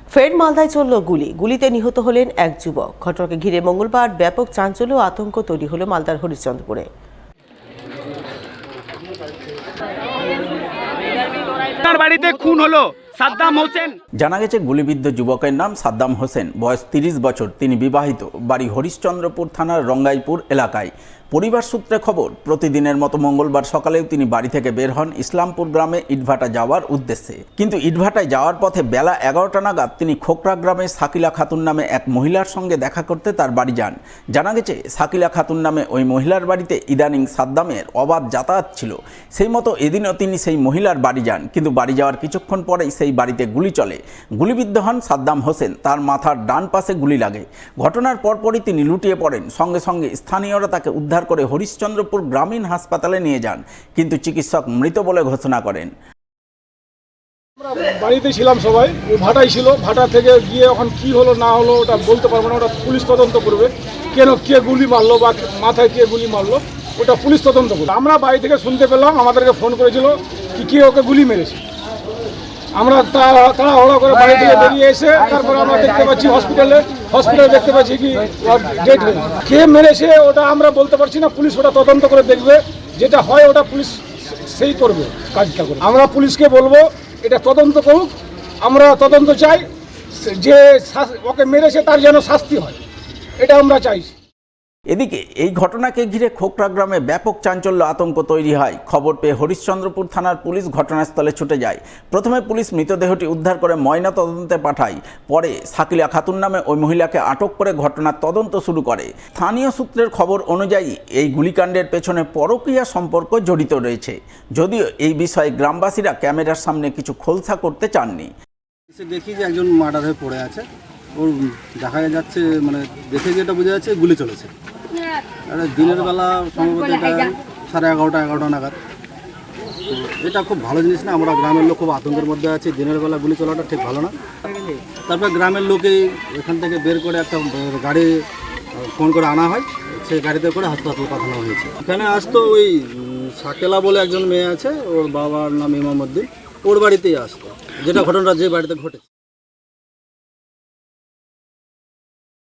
ফের মালদায় চলল গুলিতে নিহত হলেন এক যুবক। ঘটনাকে ঘিরে মঙ্গলবার ব্যাপক চাঞ্চল্য ও আতঙ্ক তৈরি হলো মালদার হরিশ্চন্দ্রপুরে। বাড়িতে খুন হলো সাদ্দাম হোসেন। জানা গেছে গুলিবিদ্ধ যুবকের নাম সাদ্দাম হোসেন, বয়স 30 বছর। তিনি বিবাহিত, বাড়ি হরিশ্চন্দ্রপুর থানার রঙ্গাইপুর এলাকায়। পরিবার সূত্রে খবর, প্রতিদিনের মতো মঙ্গলবার সকালেও তিনি বাড়ি থেকে বের হন ইসলামপুর গ্রামে ইটভাটা যাওয়ার উদ্দেশ্যে। কিন্তু ইটভাটায় যাওয়ার পথে বেলা 11টা নাগাদ তিনি খোকরা গ্রামে সাকিলা খাতুন নামে এক মহিলার সঙ্গে দেখা করতে তার বাড়ি যান। জানা গেছে সাকিলা খাতুন নামে ওই মহিলার বাড়িতে ইদানিং সাদ্দামের অবাধ যাতায়াত ছিল। সেই মতো এদিনও তিনি সেই মহিলার বাড়ি যান, কিন্তু বাড়ি যাওয়ার কিছুক্ষণ পরেই সেই বাড়িতে গুলি চলে। গুলিবিদ্ধ হন সাদ্দাম হোসেন, তার মাথার ডান পাশে গুলি লাগে। ঘটনার পরপরই তিনি লুটিয়ে পড়েন। সঙ্গে সঙ্গে স্থানীয়রা তাকে উদ্ধার করে হরিশ্চন্দ্রপুর গ্রামীণ হাসপাতালে নিয়ে যান, কিন্তু চিকিৎসক মৃত বলে ঘোষণা করেন। বাড়িতে ছিলাম সবাই, ও ভাটাই ছিল। ভাটা থেকে গিয়ে এখন কি হলো না হলো ওটা বলতে পারবো না, ওটা পুলিশ তদন্ত করবে। কেন কে গুলি মারলো বা মাথায় কে গুলি মারলো ওটা পুলিশ তদন্ত করবে। আমরা বাড়ি থেকে শুনতে পেলাম, আমাদেরকে ফোন করেছিল কি কে ওকে গুলি মেরেছে। আমরা তাড়াহুড়ো করে বাড়ি থেকে বেরিয়ে এসে তারপরে আমরা দেখতে পাচ্ছি হসপিটালে দেখতে পাচ্ছি কি ডেট হয়ে কে মেরেছে ওটা আমরা বলতে পারছি না। পুলিশ ওটা তদন্ত করে দেখবে, যেটা হয় ওটা পুলিশ সেই করবে কাজটা করে। আমরা পুলিশকে বলবো এটা তদন্ত করুক। আমরা তদন্ত চাই, যে ওকে মেরেছে তার যেন শাস্তি হয়, এটা আমরা চাইছি। এদিকে এই ঘটনাকে ঘিরে খোকরা গ্রামে ব্যাপক চাঞ্চল্য আতঙ্ক তৈরি হয়। খবর পেয়ে হরিশ্চন্দ্রপুর থানার পুলিশ ঘটনাস্থলে ছুটে যায়। প্রথমে পুলিশ মৃতদেহটি উদ্ধার করে ময়না তদন্তে পাঠায়। পরে সাকিলা খাতুন নামে ওই মহিলাকে আটক করে ঘটনার তদন্ত শুরু করে। স্থানীয় সূত্রের খবর অনুযায়ী এই গুলিকাণ্ডের পেছনে পরকীয়া সম্পর্ক জড়িত রয়েছে, যদিও এই বিষয়ে গ্রামবাসীরা ক্যামেরার সামনে কিছু খোলসা করতে চাননি। দেখি যে একজন মার্ডার হয়ে পড়ে আছে, ওর দেখা যাচ্ছে মানে দেখে যেটা বোঝা যাচ্ছে গুলি চলেছে। দিনের বেলা সম্ভবত এটা 11:30 নাগাদ। তো এটা খুব ভালো জিনিস না, আমরা গ্রামের লোক খুব আতঙ্কের মধ্যে আছি। দিনের বেলা গুলি চলাটা ঠিক ভালো না। তারপর গ্রামের লোকেই এখান থেকে বের করে একটা গাড়ি ফোন করে আনা হয়, সেই গাড়িতে করে হাসপাতালে পাঠানো হয়েছে। এখানে আসতো ওই সাকেলা বলে একজন মেয়ে আছে, ওর বাবার নাম ইমামউদ্দিন, ওর বাড়িতেই আসতো, যেটা ঘটনাটা যে বাড়িতে ঘটেছে।